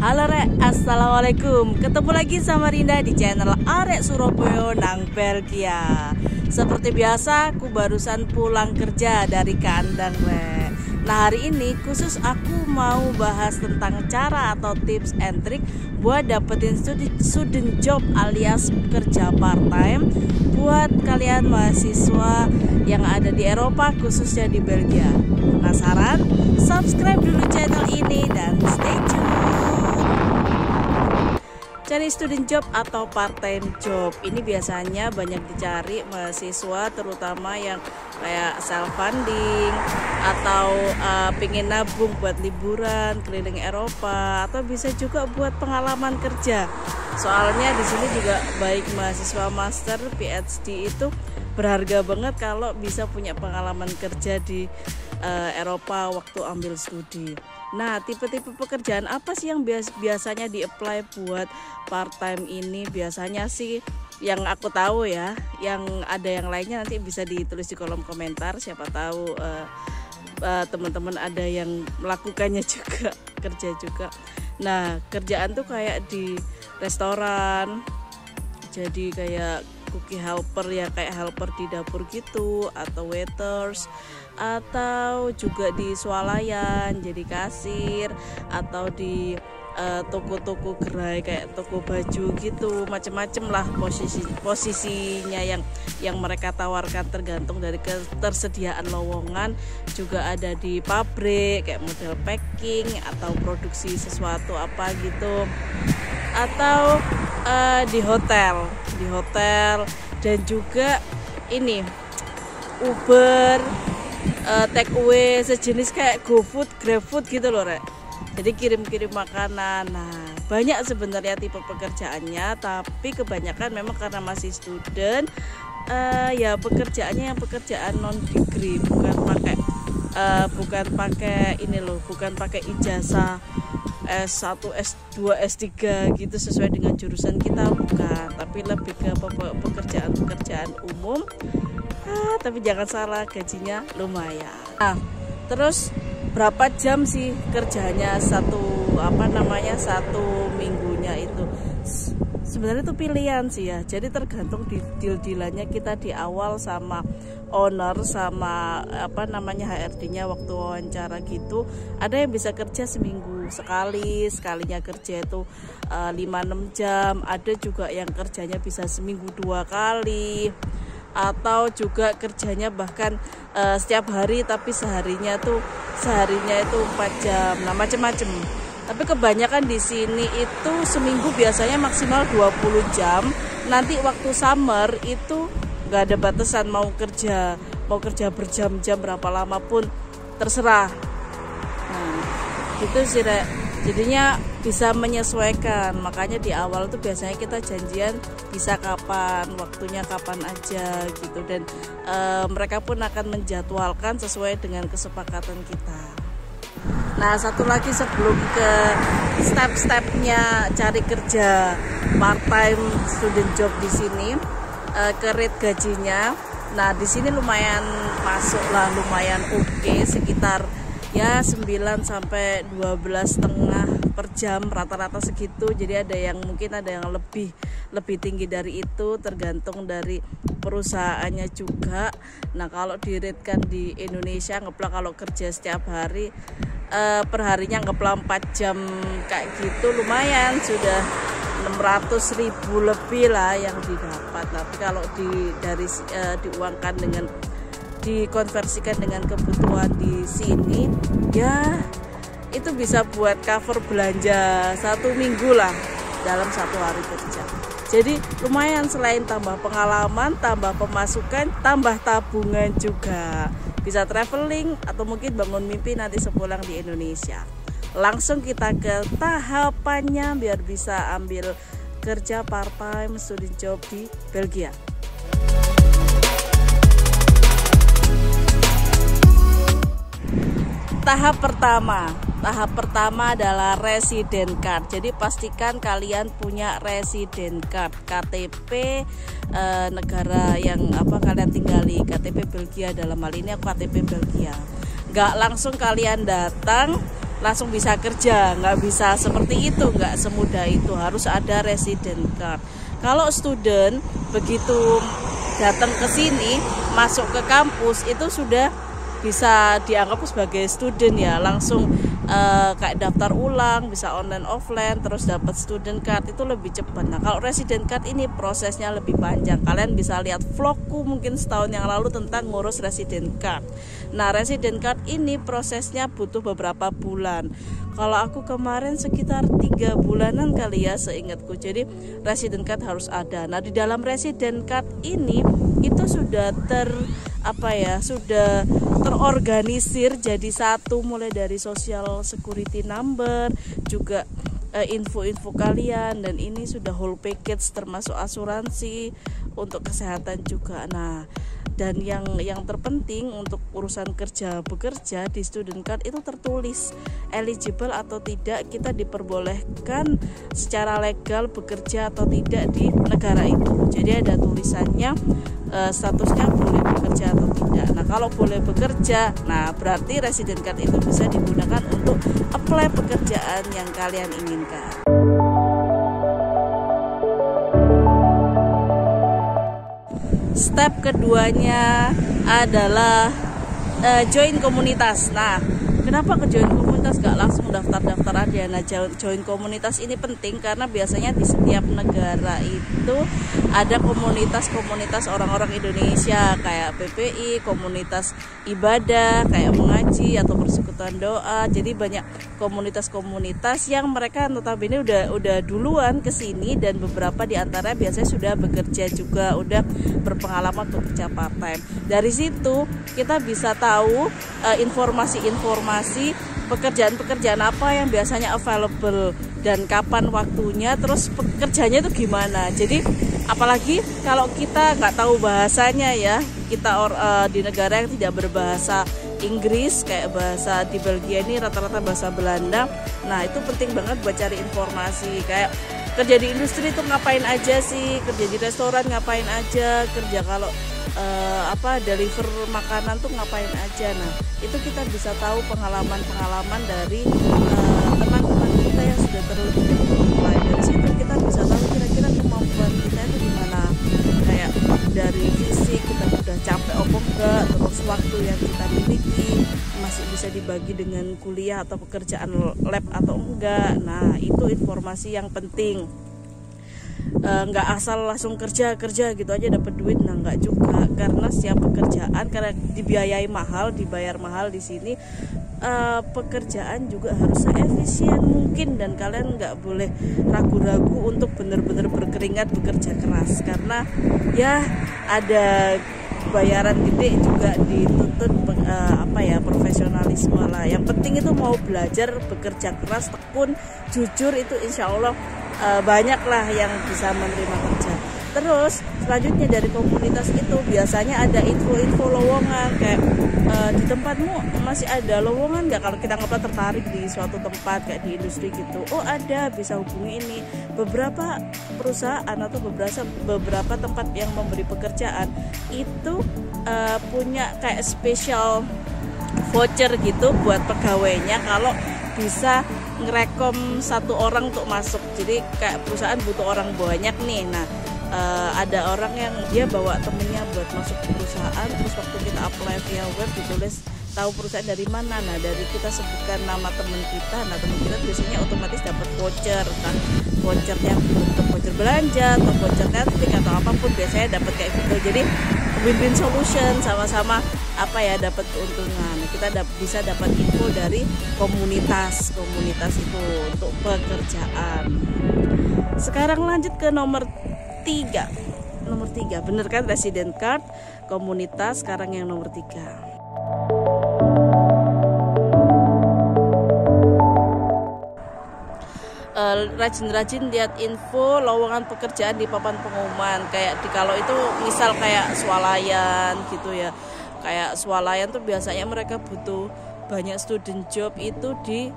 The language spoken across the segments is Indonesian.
Halo Rek, Assalamualaikum. Ketemu lagi sama Rinda di channel Arek Surabaya nang Belgia. Seperti biasa, aku barusan pulang kerja dari kandang Rek. Nah hari ini khusus aku mau bahas tentang cara atau tips and trick buat dapetin student job alias kerja part time buat kalian mahasiswa yang ada di Eropa, khususnya di Belgia. Penasaran? Subscribe dulu channel ini dan stay tune. Cari student job atau part time job ini biasanya banyak dicari mahasiswa, terutama yang kayak self funding atau pengen nabung buat liburan keliling Eropa, atau bisa juga buat pengalaman kerja. Soalnya di sini juga baik mahasiswa master, PhD itu berharga banget kalau bisa punya pengalaman kerja di Eropa waktu ambil studi. Nah, tipe-tipe pekerjaan apa sih yang biasanya di-apply buat part-time ini? Biasanya sih yang aku tahu ya, yang ada yang lainnya nanti bisa ditulis di kolom komentar. Siapa tahu teman-teman ada yang melakukannya juga, kerja juga. Nah, kerjaan tuh kayak di restoran, jadi kayak cookie helper ya, kayak helper di dapur gitu, atau waiters, atau juga di swalayan jadi kasir, atau di toko-toko gerai kayak toko baju gitu, macem-macem lah posisinya yang mereka tawarkan tergantung dari ketersediaan lowongan. Juga ada di pabrik kayak model packing atau produksi sesuatu apa gitu, atau di hotel dan juga ini Uber, take away, sejenis kayak GoFood, GrabFood gitu loh Rek. Jadi kirim-kirim makanan. Nah, banyak sebenarnya tipe pekerjaannya, tapi kebanyakan memang karena masih student, ya pekerjaannya yang pekerjaan non degree, bukan pakai ini loh, bukan pakai ijazah S1, S2, S3 gitu sesuai dengan jurusan kita, bukan, tapi lebih ke pekerjaan umum. Tapi jangan salah, gajinya lumayan. Nah, terus berapa jam sih kerjanya satu minggunya itu? Sebenarnya itu pilihan sih ya. Jadi tergantung di deal-dealannya kita di awal sama owner, sama HRD-nya waktu wawancara gitu. Ada yang bisa kerja seminggu sekalinya kerja itu 5-6 jam. Ada juga yang kerjanya bisa seminggu 2 kali, atau juga kerjanya bahkan setiap hari tapi seharinya itu 4 jam. Nah, macam-macam. Tapi kebanyakan di sini itu seminggu biasanya maksimal 20 jam. Nanti waktu summer itu nggak ada batasan, mau kerja berjam-jam berapa lama pun terserah. Nah, gitu sih Rek. Jadinya bisa menyesuaikan. Makanya di awal tuh biasanya kita janjian bisa kapan, waktunya kapan aja gitu, dan mereka pun akan menjadwalkan sesuai dengan kesepakatan kita. Nah, satu lagi sebelum ke step-stepnya cari kerja part-time student job di sini, ke rate gajinya. Nah, di sini lumayan masuk lah, lumayan oke, sekitar ya 9 sampai 12,5 per jam, rata-rata segitu. Jadi ada yang lebih tinggi dari itu, tergantung dari perusahaannya juga. Nah, kalau di-rate-kan di Indonesia ngeplak kalau kerja setiap hari, perharinya ngeplak 4 jam kayak gitu, lumayan sudah 600.000 lebih lah yang didapat. Tapi kalau diuangkan dengan dikonversikan dengan kebutuhan di sini, ya itu bisa buat cover belanja 1 minggu lah dalam 1 hari kerja. Jadi lumayan, selain tambah pengalaman, tambah pemasukan, tambah tabungan juga. Bisa traveling atau mungkin bangun mimpi nanti sepulang di Indonesia. Langsung kita ke tahapannya biar bisa ambil kerja part-time student job di Belgia. Tahap pertama adalah resident card. Jadi pastikan kalian punya resident card, KTP negara yang kalian tinggali, KTP Belgia dalam hal ini, KTP Belgia. Nggak langsung kalian datang langsung bisa kerja, nggak bisa seperti itu, nggak semudah itu, harus ada resident card. Kalau student begitu datang ke sini, masuk ke kampus itu sudah bisa dianggap sebagai student ya, langsung kayak daftar ulang, bisa online offline, terus dapat student card itu lebih cepat. Nah kalau resident card ini prosesnya lebih panjang. Kalian bisa lihat vlogku mungkin setahun yang lalu tentang ngurus resident card. Nah resident card ini prosesnya butuh beberapa bulan. Kalau aku kemarin sekitar 3 bulanan kali ya seingatku. Jadi resident card harus ada. Nah di dalam resident card ini itu sudah sudah terorganisir jadi satu, mulai dari social security number, juga info-info kalian, dan ini sudah whole package termasuk asuransi untuk kesehatan juga. Nah dan yang terpenting untuk urusan bekerja di student card itu tertulis eligible atau tidak, kita diperbolehkan secara legal bekerja atau tidak di negara itu. Jadi ada tulisannya statusnya boleh bekerja atau tidak. Nah kalau boleh bekerja, nah berarti resident card itu bisa digunakan untuk apply pekerjaan yang kalian inginkan. Step keduanya adalah join komunitas. Nah, kenapa ke join komunitas, gak langsung daftar aja? Nah, join komunitas ini penting karena biasanya di setiap negara itu ada komunitas orang-orang Indonesia kayak PPI, komunitas ibadah kayak mengaji atau persekutuan doa. Jadi banyak komunitas-komunitas yang mereka notabene udah duluan kesini, dan beberapa di antara biasanya sudah bekerja juga, udah berpengalaman bekerja part time. Dari situ kita bisa tahu informasi-informasi pekerjaan-pekerjaan apa yang biasanya available dan kapan waktunya, terus pekerjanya itu gimana. Jadi apalagi kalau kita nggak tahu bahasanya ya, kita di negara yang tidak berbahasa Inggris, kayak bahasa di Belgia ini rata-rata bahasa Belanda. Nah itu penting banget buat cari informasi, kayak kerja di industri itu ngapain aja sih, kerja di restoran ngapain aja, kerja kalau deliver makanan tuh ngapain aja. Nah itu kita bisa tahu pengalaman dari teman-teman kita yang sudah terlebih dahulu. Dari situ kita bisa tahu kira-kira kemampuan kita itu gimana, kayak dari fisik kita udah capek apa enggak, terus waktu yang kita miliki masih bisa dibagi dengan kuliah atau pekerjaan lab atau enggak. Nah itu informasi yang penting. Nggak asal langsung kerja gitu aja dapat duit. Nah nggak juga, karena setiap pekerjaan karena dibiayai mahal, dibayar mahal di sini, pekerjaan juga harus seefisien mungkin, dan kalian nggak boleh ragu-ragu untuk benar-benar berkeringat bekerja keras, karena ya ada bayaran gede juga dituntut profesionalisme lah. Yang penting itu mau belajar, bekerja keras, tekun, jujur, itu insya Allah banyak lah yang bisa menerima kerja. Terus selanjutnya dari komunitas itu biasanya ada info-info lowongan, kayak di tempatmu masih ada lowongan nggak, kalau kita nggak tertarik di suatu tempat kayak di industri gitu. Oh ada, bisa hubungi ini. Beberapa perusahaan atau beberapa tempat yang memberi pekerjaan itu punya kayak special voucher gitu buat pegawainya kalau bisa ngerekom satu orang untuk masuk. Jadi kayak perusahaan butuh orang banyak nih, nah ada orang yang dia bawa temennya buat masuk ke perusahaan, terus waktu kita apply via web ditulis tahu perusahaan dari mana. Nah dari kita sebutkan nama teman kita, nah teman kita biasanya otomatis dapat voucher kan, vouchernya bentuk voucher belanja atau voucher Netflix atau apapun, biasanya dapat kayak gitu. Jadi win-win solution, sama-sama dapat keuntungan. Kita bisa dapat info dari komunitas itu untuk pekerjaan. Sekarang lanjut ke nomor 3, bener kan, resident card, komunitas. Sekarang yang nomor 3, rajin-rajin lihat info lowongan pekerjaan di papan pengumuman. Kayak kalau itu misal kayak swalayan gitu ya, kayak swalayan tuh biasanya mereka butuh banyak student job itu di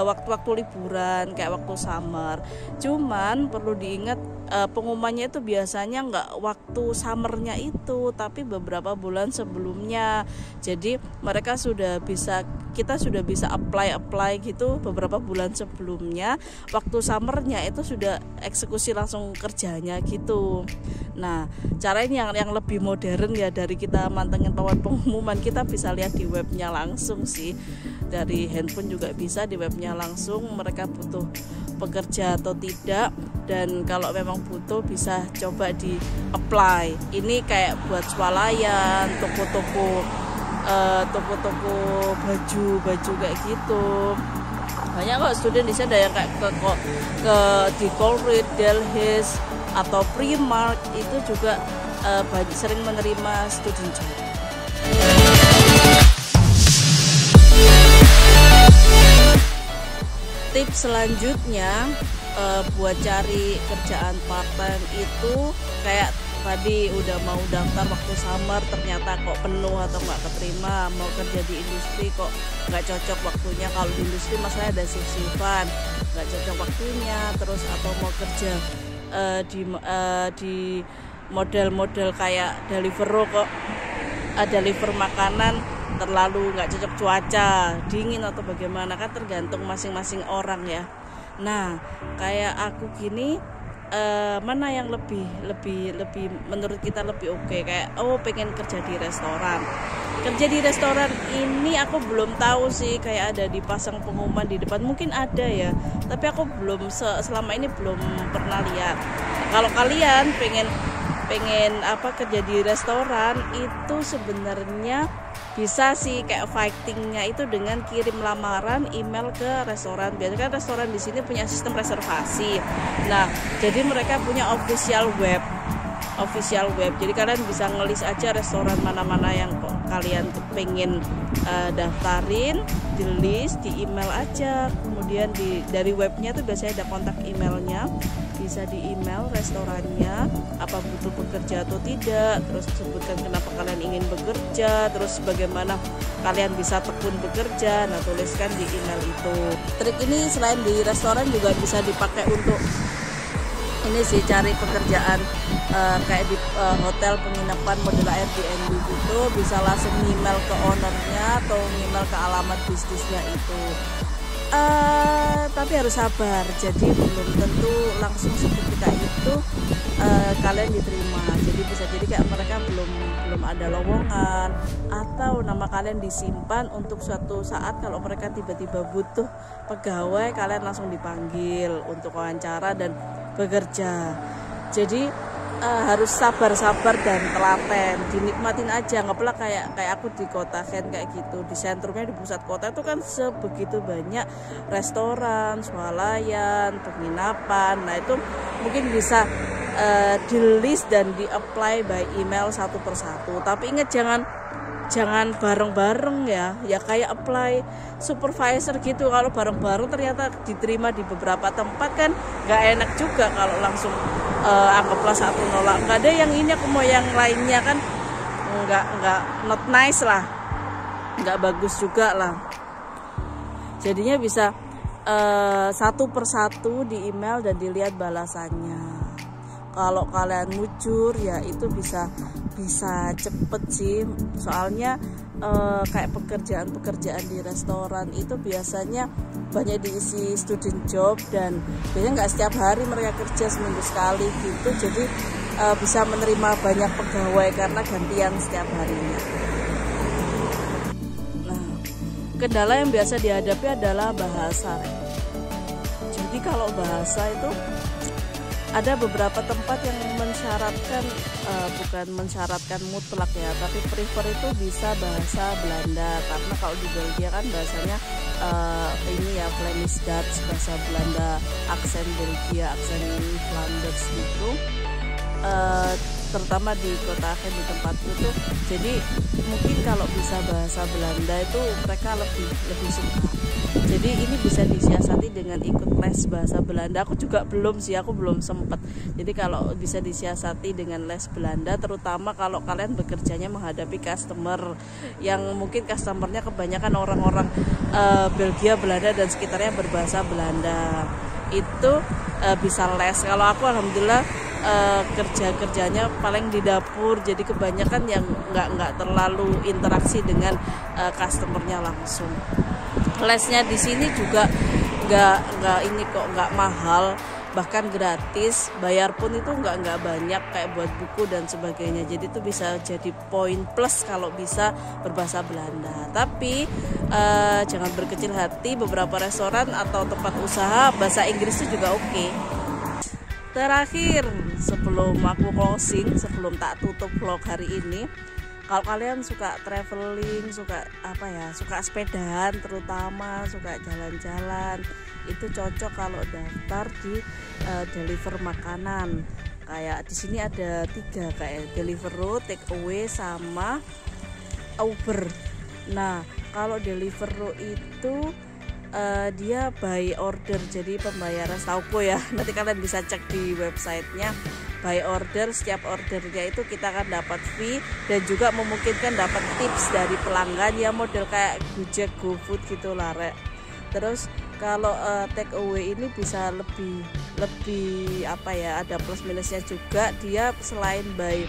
waktu-waktu liburan kayak waktu summer. Cuman perlu diingat pengumumannya itu biasanya nggak waktu summernya itu, tapi beberapa bulan sebelumnya. Jadi kita sudah bisa apply gitu beberapa bulan sebelumnya. Waktu summernya itu sudah eksekusi langsung kerjanya gitu. Nah, cara ini yang lebih modern ya, dari kita mantengin pengumuman, kita bisa lihat di webnya langsung sih. Dari handphone juga bisa, di webnya langsung mereka butuh pekerja atau tidak, dan kalau memang butuh bisa coba di apply. Ini kayak buat swalayan, toko-toko baju kayak gitu. Banyak kok student di sana yang kayak ke di Colruyt, Delhaize atau Primark itu juga sering menerima student job. Tips selanjutnya buat cari kerjaan part time itu kayak tadi udah mau daftar waktu summer ternyata kok penuh atau nggak keterima, mau kerja di industri kok nggak cocok waktunya. Kalau di industri masalahnya ada shift-shiftan, nggak cocok waktunya. Terus atau mau kerja di model-model kayak Deliveroo kok deliver makanan terlalu nggak cocok cuaca dingin atau bagaimana, kan tergantung masing-masing orang ya. Nah, kayak aku gini mana yang lebih menurut kita lebih oke? Kayak pengen kerja di restoran. Kerja di restoran ini aku belum tahu sih, kayak ada dipasang pengumuman di depan, mungkin ada ya, tapi aku belum selama ini belum pernah lihat. Kalau kalian pengen kerja di restoran itu sebenarnya bisa sih kayak fightingnya itu dengan kirim lamaran email ke restoran. Biasanya kan restoran di sini punya sistem reservasi. Nah, jadi mereka punya official web. Jadi kalian bisa ngelis aja restoran mana-mana yang kalian pengen daftarin, di list, di email aja. Kemudian dari webnya tuh biasanya ada kontak emailnya. Bisa di email restorannya apa butuh pekerja atau tidak, terus sebutkan kenapa kalian ingin bekerja, terus bagaimana kalian bisa tekun bekerja. Nah, tuliskan di email itu. Trik ini selain di restoran juga bisa dipakai untuk ini sih, cari pekerjaan kayak di hotel penginapan model Airbnb gitu, bisa langsung email ke ownernya atau email ke alamat bisnisnya itu. Tapi harus sabar, jadi belum tentu langsung seketika itu kalian diterima. Jadi bisa jadi kayak mereka belum ada lowongan, atau nama kalian disimpan untuk suatu saat kalau mereka tiba-tiba butuh pegawai, kalian langsung dipanggil untuk wawancara dan bekerja. Jadi harus sabar dan telaten, dinikmatin aja. Nggak pula kayak aku di kota Kent kayak gitu, di sentrumnya, di pusat kota itu kan sebegitu banyak restoran, swalayan, penginapan. Nah, itu mungkin bisa di list dan di apply by email satu persatu. Tapi ingat jangan bareng-bareng ya kayak apply supervisor gitu. Kalau bareng-bareng ternyata diterima di beberapa tempat kan nggak enak juga. Kalau langsung anggaplah satu nolak, nggak ada yang ini aku mau yang lainnya, kan nggak not nice lah, nggak bagus juga lah. Jadinya bisa satu persatu di email dan dilihat balasannya. Kalau kalian mujur ya itu bisa cepet sih, soalnya kayak pekerjaan di restoran itu biasanya banyak diisi student job, dan biasanya nggak setiap hari mereka kerja, seminggu sekali gitu. Jadi bisa menerima banyak pegawai karena gantian setiap harinya. Nah, kendala yang biasa dihadapi adalah bahasa. Jadi kalau bahasa itu ada beberapa tempat yang mensyaratkan, bukan mensyaratkan mutlak ya, tapi prefer itu bisa bahasa Belanda, karena kalau di Belgia kan bahasanya ini ya Flemish Dutch, bahasa Belanda, aksen Belgia, aksen Flanders gitu, terutama di kota Aachen, di tempat itu. Jadi mungkin kalau bisa bahasa Belanda itu mereka lebih suka. Jadi Jadi ini bisa disiasati dengan ikut les bahasa Belanda. Aku juga belum sih, aku belum sempat. Jadi kalau bisa disiasati dengan les Belanda, terutama kalau kalian bekerjanya menghadapi customer yang mungkin customernya kebanyakan orang-orang Belgia, Belanda dan sekitarnya berbahasa Belanda, itu bisa les. Kalau aku alhamdulillah kerjanya paling di dapur, jadi kebanyakan yang nggak terlalu interaksi dengan customernya langsung. Lesnya di sini juga nggak mahal, bahkan gratis. Bayar pun itu nggak banyak kayak buat buku dan sebagainya. Jadi itu bisa jadi poin plus kalau bisa berbahasa Belanda. Tapi jangan berkecil hati, beberapa restoran atau tempat usaha bahasa Inggris itu juga oke. Terakhir, sebelum aku closing, sebelum tak tutup vlog hari ini, kalau kalian suka traveling, suka sepedaan, terutama suka jalan-jalan, itu cocok kalau daftar di deliver makanan. Kayak di sini ada 3 kayak Deliveroo, Takeaway sama Uber. Nah, kalau Deliveroo itu dia by order, jadi pembayaran setauku ya, nanti kalian bisa cek di websitenya. By order, setiap ordernya itu kita akan dapat fee dan juga memungkinkan dapat tips dari pelanggan ya, model kayak Gojek, GoFood gitu lah Rek. Terus kalau take away ini bisa lebih ada plus minusnya juga. Dia selain by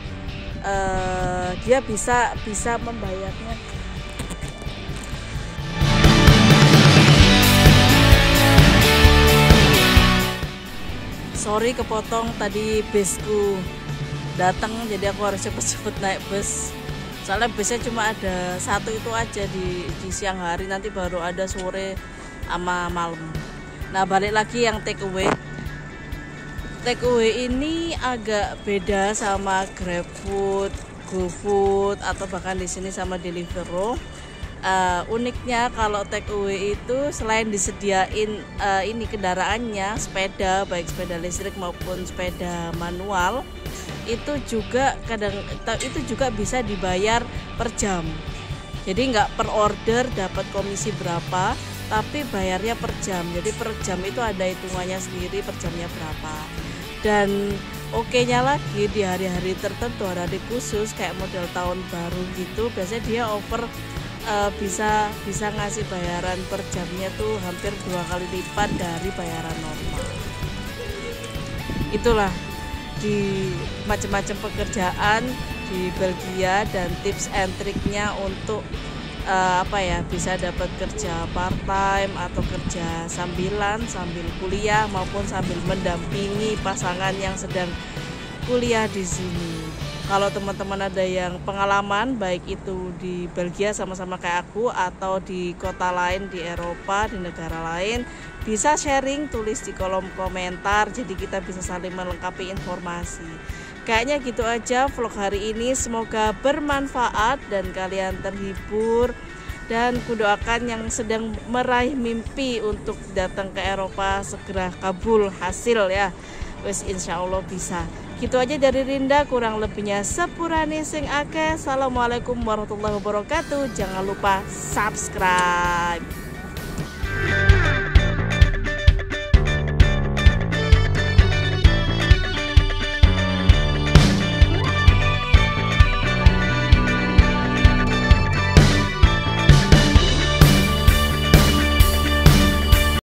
dia bisa membayarnya. Sorry kepotong, tadi busku datang jadi aku harus cepet-cepet naik bus. Soalnya busnya cuma ada 1 itu aja di siang hari, nanti baru ada sore sama malam. Nah, balik lagi yang take away. Take away ini agak beda sama GrabFood, GoFood atau bahkan di sini sama Deliveroo. Uniknya kalau take away itu selain disediain ini kendaraannya, sepeda, baik sepeda listrik maupun sepeda manual, itu juga bisa dibayar per jam. Jadi nggak per order dapat komisi berapa, tapi bayarnya per jam. Jadi per jam itu ada hitungannya sendiri, per jamnya berapa. Dan oke-nya lagi di hari-hari tertentu, hari khusus kayak model tahun baru gitu, biasanya dia offer bisa ngasih bayaran per jamnya tuh hampir 2 kali lipat dari bayaran normal. Itulah di macam-macam pekerjaan di Belgia dan tips and triknya untuk bisa dapat kerja part time atau kerja sambilan sambil kuliah maupun sambil mendampingi pasangan yang sedang kuliah di sini. Kalau teman-teman ada yang pengalaman baik itu di Belgia sama-sama kayak aku atau di kota lain di Eropa, di negara lain, bisa sharing, tulis di kolom komentar, jadi kita bisa saling melengkapi informasi. Kayaknya gitu aja vlog hari ini, semoga bermanfaat dan kalian terhibur, dan kudoakan yang sedang meraih mimpi untuk datang ke Eropa segera kabul hasil ya. Wes insya Allah bisa. Gitu aja dari Rinda, kurang lebihnya sepurane sing akeh. Assalamualaikum warahmatullahi wabarakatuh. Jangan lupa subscribe.